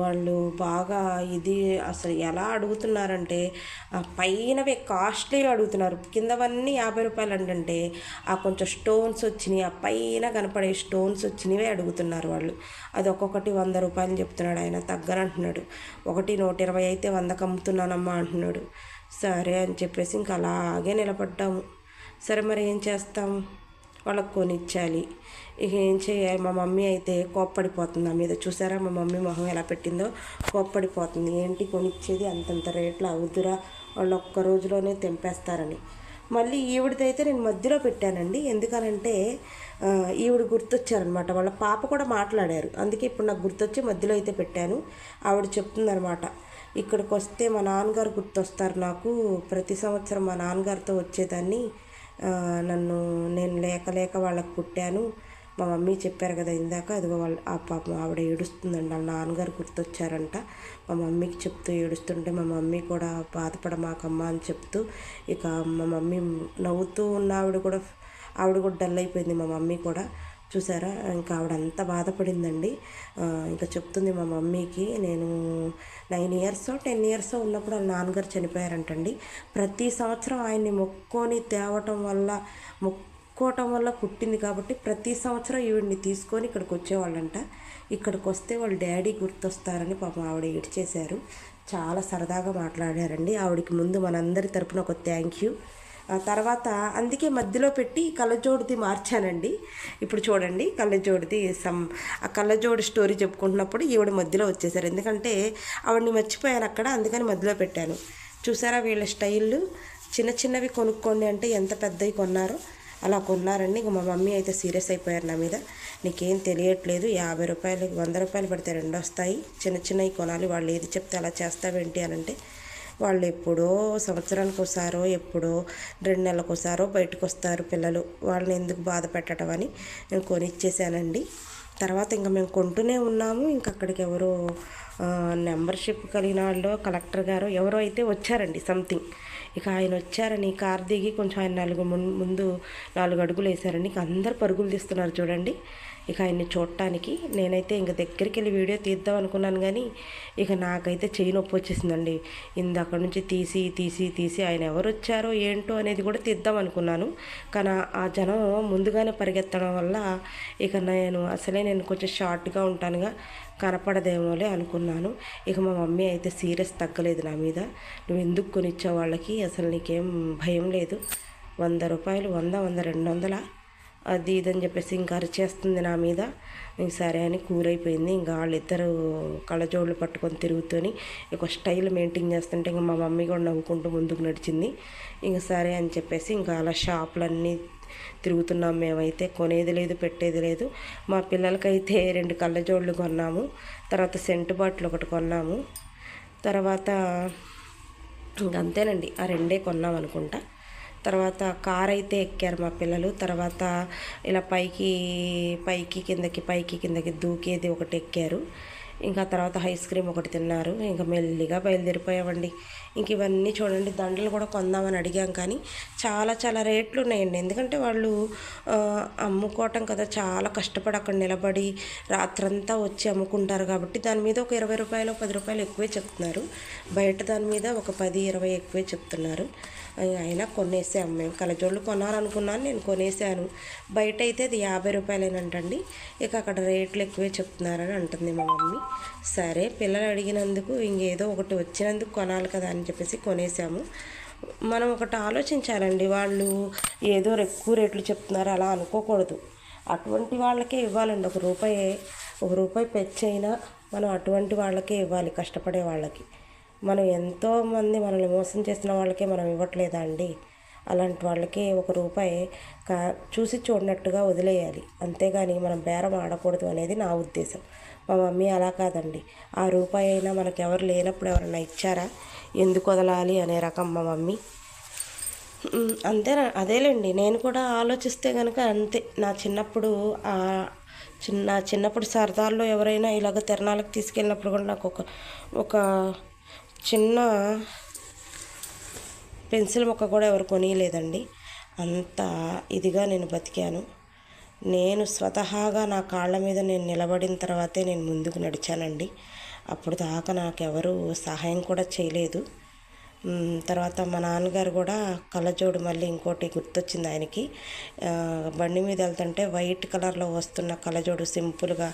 వాళ్ళు బాగా ఇది అసలు ఎలా అడుగుతున్నారంటే పైనవే కాస్ట్లీగా అడుగుతున్నారు. కిందవన్నీ 50 రూపాయలు అంటే ఆ కొంచెం స్టోన్స్ వచ్చినాయి, ఆ పైన కనపడే స్టోన్స్ వచ్చినవే అడుగుతున్నారు వాళ్ళు. అది ఒక్కొక్కటి 100 రూపాయలు చెప్తున్నాడు ఆయన, తగ్గనంటున్నాడు. ఒకటి 120 అయితే 100కి అమ్ముతున్నానమ్మా అంటున్నాడు. సరే అని చెప్పేసి ఇంకా అలాగే నిలబడ్డాము. సరే మరి ఏం చేస్తాము, వాళ్ళకి కొనిచ్చాలి. ఇక ఏం చేయాలి, మా మమ్మీ అయితే కోప్పడిపోతుంది నా మీద. చూసారా మా మమ్మీ మొహం ఎలా పెట్టిందో, కోప్పడిపోతుంది. ఏంటి కొనిచ్చేది, అంతంత రేట్లు అవుతురా, వాళ్ళు ఒక్క రోజులోనే తెంపేస్తారని. మళ్ళీ ఈవిడిదైతే నేను మధ్యలో పెట్టానండి. ఎందుకనంటే ఈవిడ గుర్తొచ్చారనమాట, వాళ్ళ పాప కూడా మాట్లాడారు. అందుకే ఇప్పుడు నాకు గుర్తొచ్చి మధ్యలో అయితే పెట్టాను. ఆవిడ చెప్తుందనమాట, ఇక్కడికి వస్తే మా నాన్నగారు గుర్తొస్తారు నాకు. ప్రతి సంవత్సరం మా నాన్నగారితో వచ్చేదాన్ని. నేను లేక వాళ్ళకి పుట్టాను. మా మమ్మీ చెప్పారు కదా ఇందాక, అదిగో వాళ్ళు ఆ పాపం ఆవిడ ఏడుస్తుందండి. వాళ్ళ నాన్నగారు గుర్తొచ్చారంట. మా మమ్మీకి చెప్తూ ఏడుస్తుంటే మా మమ్మీ కూడా బాధపడమాకమ్మ అని చెప్తూ, ఇక మా మమ్మీ నవ్వుతూ ఉన్న ఆవిడ కూడా డల్ అయిపోయింది. మా మమ్మీ కూడా చూసారా, ఇంకా ఆవిడ అంత బాధపడిందండి. ఇంకా చెప్తుంది మా మమ్మీకి, నేను 9 ఇయర్స్ 10 ఇయర్స్ ఉన్నప్పుడు వాళ్ళ నాన్నగారు చనిపోయారంటండి. ప్రతి సంవత్సరం ఆయన్ని తేవటం వల్ల మొక్కోవటం వల్ల పుట్టింది కాబట్టి ప్రతి సంవత్సరం ఈవిడిని తీసుకొని ఇక్కడికి వచ్చేవాళ్ళంట. ఇక్కడికి వస్తే వాళ్ళ డాడీ గుర్తొస్తారని పాపం ఆవిడ ఏడ్చేశారు. చాలా సరదాగా మాట్లాడారండి. ఆవిడకి ముందు మనందరి తరపున ఒక థ్యాంక్ యూ. ఆ తర్వాత అందుకే మధ్యలో పెట్టి కళ్ళజోడిది మార్చానండి. ఇప్పుడు చూడండి, కళ్ళజోడిది ఆ కళ్ళజోడి స్టోరీ చెప్పుకుంటున్నప్పుడు ఈవిడ మధ్యలో వచ్చేసారు. ఎందుకంటే ఆవిడని మర్చిపోయాను అక్కడ, అందుకని మధ్యలో పెట్టాను. చూసారా వీళ్ళ స్టైళ్ళు, చిన్న చిన్నవి కొనుక్కోండి అంటే ఎంత పెద్దవి కొన్నారో అలా కొన్నారండి. ఇంక మా మమ్మీ అయితే సీరియస్ అయిపోయారు నా మీద. నీకేం తెలియట్లేదు, 50 రూపాయలు 100 రూపాయలు పడితే 2 వస్తాయి, చిన్న చిన్నవి కొనాలి, వాళ్ళు ఏది చెప్తే అలా చేస్తావేంటి అని అంటే, వాళ్ళు ఎప్పుడో సంవత్సరానికి ఒకసారో ఎప్పుడో 2 నెలలకు ఒకసారో బయటకు వస్తారు పిల్లలు, వాళ్ళని ఎందుకు బాధ పెట్టడం అని నేను కొనిచ్చేసానండి. తర్వాత ఇంకా మేము కొంటూనే ఉన్నాము. ఇంక అక్కడికి ఎవరో మెంబర్షిప్ కలిగిన వాళ్ళు, కలెక్టర్ గారు ఎవరో అయితే వచ్చారండి సంథింగ్. ఇక ఆయన వచ్చారని కార్ దిగి కొంచెం ఆయన ముందు 4 అడుగులు వేశారండి. ఇక అందరు పరుగులు తీస్తున్నారు చూడండి ఇక ఆయన్ని చూడటానికి. నేనైతే ఇంక దగ్గరికి వెళ్ళి వీడియో తీద్దాం అనుకున్నాను, కానీ ఇక నాకైతే చెయ్యి నొప్పి వచ్చేసిందండి. అక్కడి నుంచి తీసి ఆయన ఎవరు వచ్చారో ఏంటో అనేది కూడా తీద్దాం అనుకున్నాను. కానీ ఆ జనం ముందుగానే పరిగెత్తడం వల్ల ఇక నేను కొంచెం షార్ట్గా ఉంటానుగా, కనపడదేమోలే అనుకున్నాను. ఇక మా మమ్మీ అయితే సీరియస్ తగ్గలేదు నా మీద. నువ్వు ఎందుకు కొనిచ్చావు వాళ్ళకి, అసలు నీకేం భయం లేదు, 100 రూపాయలు 100 200 అది ఇదని చెప్పేసి ఇంకా అరిచేస్తుంది నా మీద. ఇంక సరే అని కూలైపోయింది. ఇంకా వాళ్ళిద్దరు కళ్ళజోళ్ళు పట్టుకొని తిరుగుతూని ఒక స్టైల్ మెయింటైన్ చేస్తుంటే ఇంకా మా మమ్మీ కూడా నవ్వుకుంటూ ముందుకు నడిచింది. ఇంక సరే అని చెప్పేసి ఇంకా అలా షాపులన్నీ తిరుగుతున్నాం. మేమైతే కొనేది లేదు, పెట్టేది లేదు. మా పిల్లలకైతే 2 కళ్ళజోళ్ళు కొన్నాము. తర్వాత సెంటు బాటిల్ ఒకటి కొన్నాము. తర్వాత ఇంకంతేనండి, ఆ 2 కొన్నాం అనుకుంటా. తర్వాత కార్ అయితే ఎక్కారు మా పిల్లలు. తర్వాత ఇలా పైకి కిందకి దూకేది ఒకటి ఎక్కారు. ఇంకా తర్వాత ఐస్ క్రీమ్ ఒకటి తిన్నారు. ఇంకా మెల్లిగా బయలుదేరిపోయామండి. ఇంక ఇవన్నీ చూడండి, దండలు కూడా కొందామని అడిగాం, కానీ చాలా రేట్లు ఉన్నాయండి. ఎందుకంటే వాళ్ళు అమ్ముకోవటం కదా, చాలా కష్టపడి అక్కడ నిలబడి రాత్రంతా వచ్చి అమ్ముకుంటారు కాబట్టి దాని మీద ఒక 20 రూపాయలు 10 రూపాయలు ఎక్కువే చెప్తున్నారు. బయట దాని మీద ఒక 10 20 ఎక్కువే చెప్తున్నారు. అయినా కొనేసాము. మేము కళ్ళజోళ్ళు కొనాలనుకున్నాను, నేను కొనేసాను. బయట అయితే అది 50 రూపాయలేనంటండి. ఇక అక్కడ రేట్లు ఎక్కువే చెప్తున్నారని అంటుంది మా మమ్మీ. సరే పిల్లలు అడిగినందుకు ఇంకేదో ఒకటి వచ్చినందుకు కొనాలి కదా అని చెప్పేసి కొనేసాము. మనం ఒకటి ఆలోచించాలండి, వాళ్ళు ఏదో ఎక్కువ రేట్లు చెప్తున్నారు అలా అనుకోకూడదు. అటువంటి వాళ్ళకే ఇవ్వాలండి. ఒక రూపాయి పెచ్చైనా మనం అటువంటి వాళ్ళకే ఇవ్వాలి, కష్టపడే వాళ్ళకి. మనం ఎంతోమంది మనల్ని మోసం చేసిన వాళ్ళకే మనం ఇవ్వట్లేదా అండి? అలాంటి వాళ్ళకి ఒక రూపాయి చూసి చూడనట్టుగా వదిలేయాలి, అంతేగాని మనం బేరం ఆడకూడదు అనేది నా ఉద్దేశం. మా మమ్మీ అలా కాదండి, ఆ రూపాయి అయినా మనకు ఎవరు లేనప్పుడు ఎవరన్నా ఇచ్చారా, ఎందుకు వదలాలి అనే రకం మా మమ్మీ. అదేలేండి, నేను కూడా ఆలోచిస్తే కనుక అంతే. నా చిన్నప్పుడు సరదాల్లో ఎవరైనా ఇలాగ తిరణాలకు తీసుకెళ్ళినప్పుడు కూడా నాకు ఒక చిన్న పెన్సిల్ మొక్క కూడా ఎవరు కొనియలేదండి. అంత ఇదిగా నేను బతికాను. నేను స్వతహాగా నా కాళ్ళ మీద నేను నిలబడిన తర్వాతే నేను ముందుకు నడిచానండి. అప్పుడు దాకా నాకెవరు సహాయం కూడా చేయలేదు. తర్వాత మా నాన్నగారు కూడా కళ్ళజోడు మళ్ళీ ఇంకోటి గుర్తొచ్చింది ఆయనకి. బండి మీద వెళ్తుంటే వైట్ కలర్లో వస్తున్న కళ్ళజోడు సింపుల్గా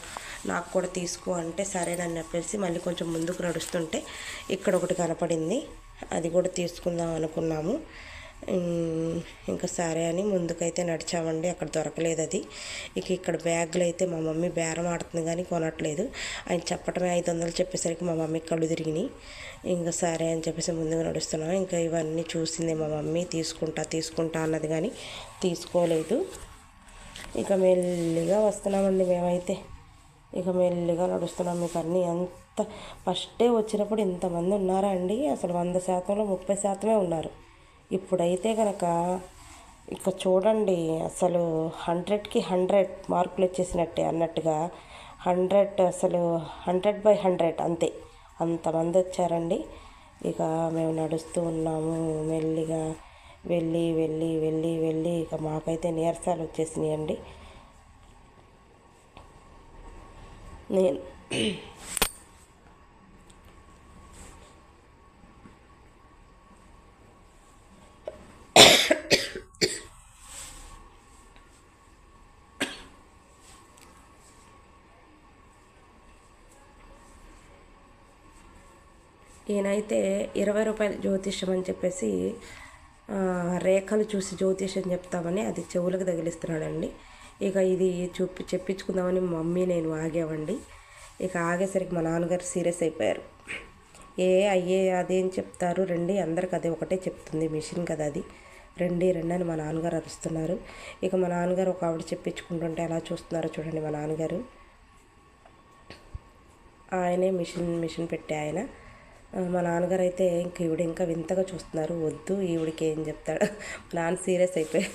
నాకు కూడా తీసుకో అంటే సరేనని చెప్పేసి మళ్ళీ కొంచెం ముందుకు నడుస్తుంటే ఇక్కడ ఒకటి కనపడింది, అది కూడా తీసుకుందాం అనుకున్నాము. ఇంకా సరే అని ముందుకైతే నడిచామండి. అక్కడ దొరకలేదు అది. ఇక్కడ బ్యాగులు అయితే మా మమ్మీ బేరం ఆడుతుంది కానీ కొనట్లేదు. ఆయన చెప్పటమే 500 చెప్పేసరికి మా మమ్మీ కళ్ళు తిరిగినాయి. ఇంకా సరే అని చెప్పేసి ముందుగా నడుస్తున్నాం. ఇంకా ఇవన్నీ చూసింది మా మమ్మీ, తీసుకుంటా అన్నది కానీ తీసుకోలేదు. ఇక మెల్లిగా వస్తున్నామండి మేమైతే. ఇక మెల్లిగా నడుస్తున్నాం. మీకు అన్నీ అంత ఫస్టే వచ్చినప్పుడు ఇంతమంది ఉన్నారా అండి? అసలు 100%లో 30% ఉన్నారు. ఇప్పుడైతే కనుక ఇక చూడండి, అసలు 100కి 100 మార్కులు వచ్చేసినట్టే అన్నట్టుగా 100 అసలు 100/100 అంతే, అంతమంది వచ్చారండి. ఇక మేము నడుస్తూ ఉన్నాము మెల్లిగా వెళ్ళి వెళ్ళి వెళ్ళి వెళ్ళి ఇక మాకైతే నీరసాలు వచ్చేసినాయండి. నేను ఈయనైతే 20 రూపాయలు జ్యోతిష్యం అని చెప్పేసి రేఖలు చూసి జ్యోతిష్యం చెప్తామని అది చెవులకు తగిలిస్తున్నాడండి. ఇక ఇది చెప్పించుకుందామని మా మమ్మీ నేను ఆగామండి. ఇక ఆగేసరికి మా నాన్నగారు సీరియస్ అయిపోయారు. అయ్యే అదేం చెప్తారు, రండి, అందరికి అదే ఒకటే చెప్తుంది, మిషన్ కదా అది, రండి అని మా నాన్నగారు అరుస్తున్నారు. ఇక మా నాన్నగారు ఒక ఆవిడ చెప్పించుకుంటుంటే ఎలా చూస్తున్నారో చూడండి. మా నాన్నగారు ఆయనే మిషన్ పెట్టే ఆయన. మా నాన్నగారు అయితే ఈవిడ ఇంకా వింతగా చూస్తున్నారు. వద్దు, ఈవిడికి ఏం చెప్తాడు. మా నాన్న సీరియస్ అయిపోయి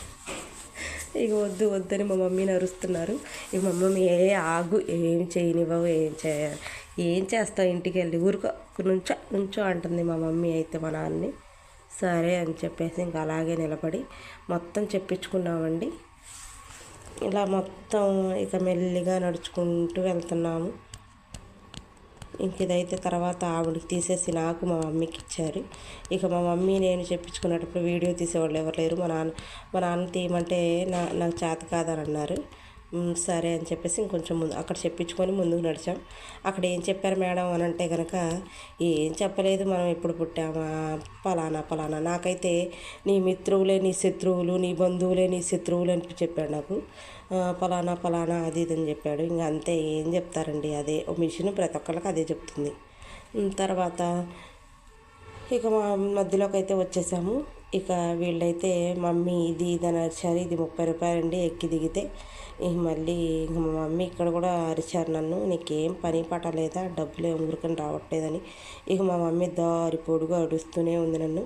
ఇక వద్దు అని మా మమ్మీని అరుస్తున్నారు. ఇక మా మమ్మీ ఆగు, ఏం చేయనివ్వవు, ఏం చేస్తావు, ఇంటికి వెళ్ళి ఊరుకో, నుంచో అంటుంది మా మమ్మీ అయితే మా నాన్నని. సరే అని చెప్పేసి ఇంకా అలాగే నిలబడి మొత్తం చెప్పించుకున్నామండి. ఇలా మొత్తం ఇక మెల్లిగా నడుచుకుంటూ వెళ్తున్నాము. ఇంక ఇదైతే తర్వాత ఆవిడకి తీసేసి నాకు మా మమ్మీకి ఇచ్చారు. ఇక మా మమ్మీ నేను చెప్పించుకున్నప్పుడు వీడియో తీసేవాళ్ళు ఎవరు లేరు. మా నాన్న తీయమంటే నాకు చేత కాదని అన్నారు. సరే అని చెప్పేసి ఇంకొంచెం ముందు అక్కడ చెప్పించుకొని ముందుకు నడిచాం. అక్కడ ఏం చెప్పారు మేడం అని అంటే కనుక, ఏం చెప్పలేదు, మనం ఎప్పుడు పుట్టామా, పలానా. నాకైతే నీ మిత్రువులే నీ శత్రువులు, నీ బంధువులే నీ శత్రువులు అని చెప్పాడు నాకు. పలానా అది ఇది అని చెప్పాడు. ఇంకా అంతే, ఏం చెప్తారండి, అదే ఒక మిషన్ ప్రతి ఒక్కళ్ళకి అదే చెప్తుంది. తర్వాత ఇక మా మధ్యలోకి అయితే వచ్చేసాము. ఇక వీళ్ళైతే మమ్మీ ఇది అని అరిచారు. ఇది 30 రూపాయలండి ఎక్కి దిగితే. మళ్ళీ ఇంక మా మమ్మీ ఇక్కడ కూడా అరిచారు నన్ను, నీకేం పని పాట లేదా, డబ్బులు ఊరికని రావట్లేదని. ఇక మా మమ్మీ దారి పొడుగు అడుస్తూనే ఉంది నన్ను.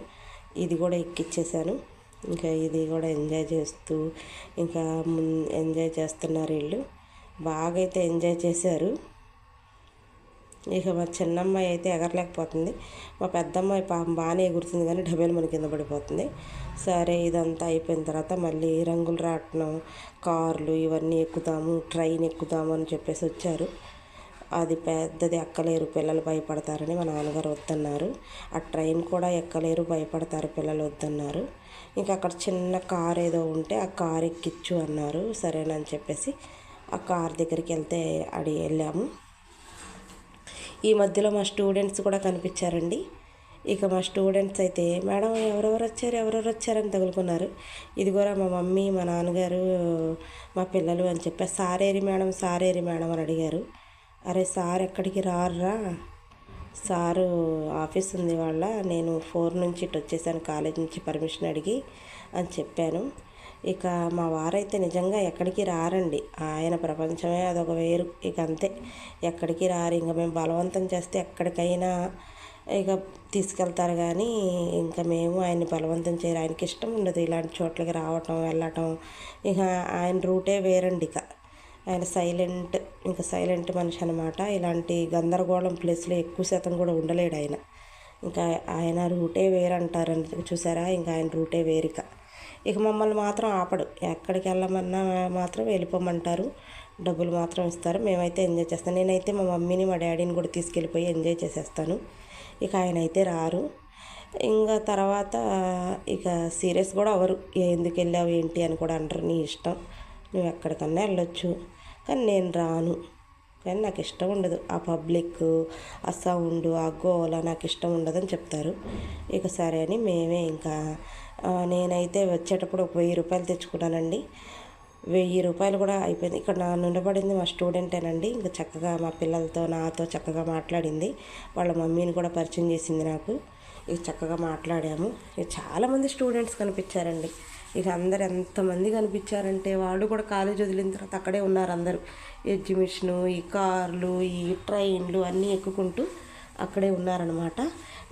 ఇది కూడా ఎక్కిచ్చేసాను. ఇంకా ఇది కూడా ఎంజాయ్ చేస్తూ ఇంకా ఎంజాయ్ చేస్తున్నారు వీళ్ళు. బాగా అయితే ఎంజాయ్ చేశారు. ఇక మా చిన్నమ్మాయి అయితే ఎగరలేకపోతుంది. మా పెద్దమ్మాయి పాపం బాగానే ఎగురుతుంది కానీ డబ్బేలు మన కింద పడిపోతుంది. సరే ఇదంతా అయిపోయిన తర్వాత మళ్ళీ రంగులు రాట్నం, కార్లు ఇవన్నీ ఎక్కుతాము, ట్రైన్ ఎక్కుతాము అని చెప్పేసి వచ్చారు. అది పెద్దది ఎక్కలేరు, పిల్లలు భయపడతారని మా నాన్నగారు వద్దన్నారు. ఆ ట్రైన్ కూడా ఎక్కలేరు, భయపడతారు పిల్లలు వద్దన్నారు. ఇంకా అక్కడ చిన్న కార్ ఏదో ఉంటే ఆ కార్ ఎక్కిచ్చు అన్నారు. సరేనని చెప్పేసి ఆ కార్ దగ్గరికి వెళ్ళాము. ఈ మధ్యలో మా స్టూడెంట్స్ కూడా కనిపించారండి. ఇక మా స్టూడెంట్స్ అయితే మేడం ఎవరెవరు వచ్చారని తగులుకున్నారు. ఇది కూడా మా మమ్మీ, మా నాన్నగారు, మా పిల్లలు అని చెప్పి సారేరి మేడం అని అడిగారు. అరే సార్ ఎక్కడికి రారురా, సారు ఆఫీస్ ఉంది వాళ్ళ, నేను 4 నుంచి ఇటు వచ్చేసాను కాలేజ్ నుంచి పర్మిషన్ అడిగి అని చెప్పాను. ఇక మా వారైతే నిజంగా ఎక్కడికి రారండి, ఆయన ప్రపంచమే అదొక వేరు. ఇక అంతే, ఎక్కడికి రారు. ఇంకా మేము బలవంతం చేస్తే ఎక్కడికైనా ఇక తీసుకెళ్తారు కానీ ఇంకా మేము ఆయన్ని బలవంతం చేయరు. ఆయనకి ఇష్టం ఉండదు ఇలాంటి చోట్లకి రావటం వెళ్ళటం. ఇక ఆయన రూటే వేరండి. ఇక ఆయన సైలెంట్ మనిషి అనమాట. ఇలాంటి గందరగోళం ప్లేస్లో ఎక్కువ శాతం కూడా ఉండలేడు ఆయన. ఇంకా ఆయన రూటే వేరంటారండి, చూసారా, ఇంకా ఆయన రూటే వేరిక. ఇక మమ్మల్ని మాత్రం ఆపడు, ఎక్కడికి వెళ్ళమన్నా మాత్రం వెళ్ళిపోమంటారు, డబ్బులు మాత్రం ఇస్తారు. మేమైతే ఎంజాయ్ చేస్తాం. నేనైతే మా మమ్మీని మా డాడీని కూడా తీసుకెళ్ళిపోయి ఎంజాయ్ చేసేస్తాను. ఇక ఆయన అయితే రారు. ఇంకా తర్వాత ఇక సీరియస్ కూడా అవరు, ఎందుకు వెళ్ళావు ఏంటి అని కూడా అంటారు. నీ ఇష్టం, నువ్వు ఎక్కడికన్నా వెళ్ళొచ్చు, కానీ నేను రాను. కానీ నాకు ఇష్టం ఉండదు ఆ పబ్లిక్, ఆ సౌండ్, ఆ గోల నాకు ఇష్టం ఉండదని చెప్తారు. ఇక సరే అని మేమే ఇంకా నేనైతే వచ్చేటప్పుడు ఒక 1000 రూపాయలు తెచ్చుకున్నానండి. 1000 రూపాయలు కూడా అయిపోయింది. ఇక్కడ నా నిలబడింది మా స్టూడెంటేనండి. ఇంకా చక్కగా మా పిల్లలతో నాతో చక్కగా మాట్లాడింది. వాళ్ళ మమ్మీని కూడా పరిచయం చేసింది నాకు. ఇక చక్కగా మాట్లాడాము. ఇక చాలామంది స్టూడెంట్స్ కనిపించారండి. ఇక అందరు ఎంతమంది కనిపించారంటే వాళ్ళు కూడా కాలేజ్ వదిలిన తర్వాత అక్కడే ఉన్నారు అందరూ. ఎగ్జిబిషను, ఈ కార్లు, ఈ ట్రైన్లు అన్నీ ఎక్కుకుంటూ అక్కడే ఉన్నారనమాట.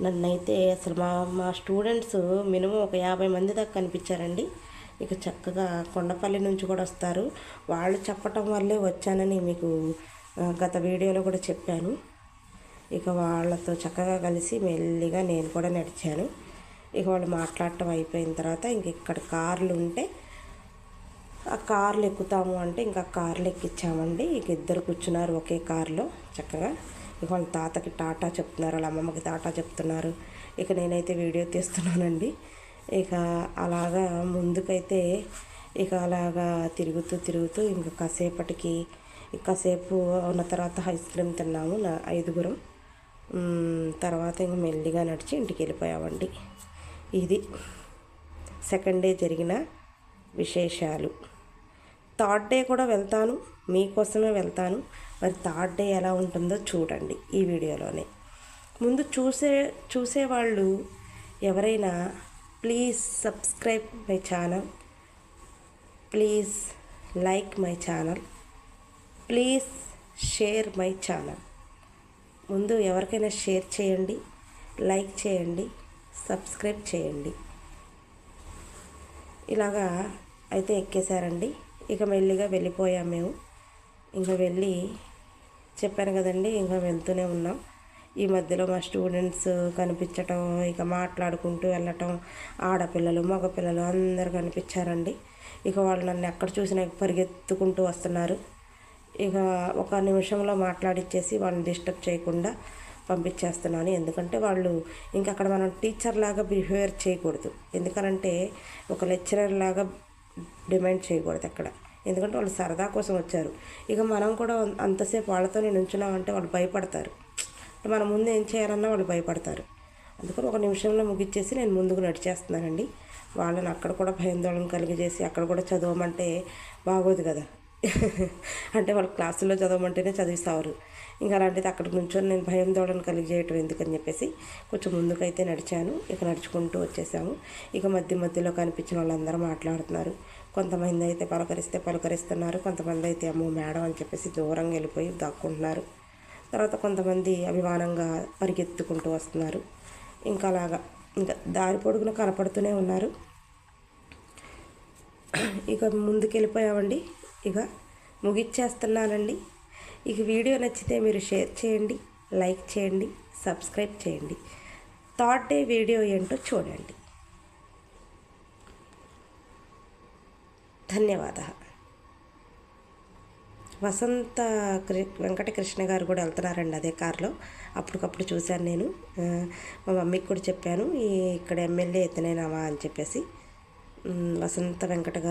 నన్నైతే అసలు మా స్టూడెంట్స్ మినిమం ఒక 50 మంది దాకా కనిపించారండి. ఇక చక్కగా కొండపల్లి నుంచి కూడా వస్తారు. వాళ్ళు చెప్పటం వల్లే వచ్చానని మీకు గత వీడియోలో కూడా చెప్పాను. ఇక వాళ్ళతో చక్కగా కలిసి మెల్లిగా నేను కూడా నడిచాను. ఇక వాళ్ళు మాట్లాడటం అయిపోయిన తర్వాత ఇంక ఇక్కడ కార్లు ఉంటే ఆ కార్లు ఎక్కుతాము అంటే ఇంకా కార్లు ఎక్కించామండి. ఇక ఇద్దరు కూర్చున్నారు ఒకే కారులో చక్కగా. ఇక వాళ్ళ తాతకి టాటా చెప్తున్నారు, వాళ్ళ అమ్మమ్మకి టాటా చెప్తున్నారు. ఇక నేనైతే వీడియో తీస్తున్నానండి. ఇక అలాగా ముందుకైతే ఇక అలాగా తిరుగుతూ ఇంకా కాసేపు ఉన్న తర్వాత ఐస్ క్రీమ్ తిన్నాము 5గురం. తర్వాత ఇంక మెల్లిగా నడిచి ఇంటికి వెళ్ళిపోయామండి. ఇది సెకండ్ డే జరిగిన విశేషాలు. థర్డ్ డే కూడా వెళ్తాను, మీకోసమే వెళ్తాను. మరి థర్డ్ డే ఎలా ఉంటుందో చూడండి ఈ వీడియోలోనే. ముందు చూసేవాళ్ళు ఎవరైనా please subscribe my channel, please like my channel, please share my channel. ముందు ఎవరికైనా షేర్ చేయండి, లైక్ చేయండి, సబ్స్క్రైబ్ చేయండి. ఇలాగా అయితే ఎక్కేశారండి. ఇక మెల్లిగా వెళ్ళిపోయాం మేము. ఇంకా వెళ్ళి చెప్పాను కదండి, ఇంకా వెళ్తూనే ఉన్నాం. ఈ మధ్యలో మా స్టూడెంట్స్ కనిపించటం, ఇక మాట్లాడుకుంటూ వెళ్ళటం, ఆడపిల్లలు మగపిల్లలు అందరు కనిపించారండి. ఇక వాళ్ళు నన్ను ఎక్కడ చూసినా పరిగెత్తుకుంటూ వస్తున్నారు. ఇక ఒక నిమిషంలో మాట్లాడిచ్చేసి వాళ్ళని డిస్టర్బ్ చేయకుండా పంపించేస్తున్నాను. ఎందుకంటే వాళ్ళు ఇంకా అక్కడ మనం టీచర్ లాగా బిహేవియర్ చేయకూడదు. ఎందుకనంటే ఒక లెక్చరర్ లాగా డిమాండ్ చేయకూడదు అక్కడ. ఎందుకంటే వాళ్ళు సరదా కోసం వచ్చారు. ఇక మనం కూడా అంతసేపు వాళ్ళతోనే నుంచున్నామంటే వాళ్ళు భయపడతారు. మన ముందు ఏం చేయాలన్నా వాళ్ళు భయపడతారు. అందుకని ఒక నిమిషంలో ముగిచ్చేసి నేను ముందుకు నడిచేస్తున్నానండి. వాళ్ళని అక్కడ కూడా భయాందోళన కలిగజేసి అక్కడ కూడా చదవమంటే బాగోదు కదా. అంటే వాళ్ళు క్లాసుల్లో చదవమంటేనే చదివిస్తారు. ఇంకా అలాంటిది అక్కడ నుంచొని నేను భయాందోళన కలిగజేయటం ఎందుకని చెప్పేసి కొంచెం ముందుకైతే నడిచాను. ఇక నడుచుకుంటూ వచ్చేసాము. ఇక మధ్యలో కనిపించిన వాళ్ళందరూ మాట్లాడుతున్నారు. కొంతమంది అయితే పలకరిస్తున్నారు, కొంతమంది అయితే అమ్మో మేడం అని చెప్పేసి దూరంగా వెళ్ళిపోయి దాక్కుంటున్నారు. తర్వాత కొంతమంది అభిమానంగా పరిగెత్తుకుంటూ వస్తున్నారు. ఇంకా అలాగా ఇంకా దారి పొడుగున కనపడుతూనే ఉన్నారు. ఇక ముందుకు వెళ్ళిపోయామండి. ఇక ముగిచ్చేస్తున్నానండి. ఇక వీడియో నచ్చితే మీరు షేర్ చేయండి, లైక్ చేయండి, సబ్స్క్రైబ్ చేయండి. థర్డ్ డే వీడియో ఏంటో చూడండి. ధన్యవాదాలు. వసంత వెంకటకృష్ణ గారు కూడా వెళ్తున్నారండి అదే కారులో. అప్పటికప్పుడు చూశాను నేను. మా మమ్మీకి కూడా చెప్పాను, ఇక్కడ ఎమ్మెల్యే ఇతనేనామా అని చెప్పేసి. వసంత వెంకట గారు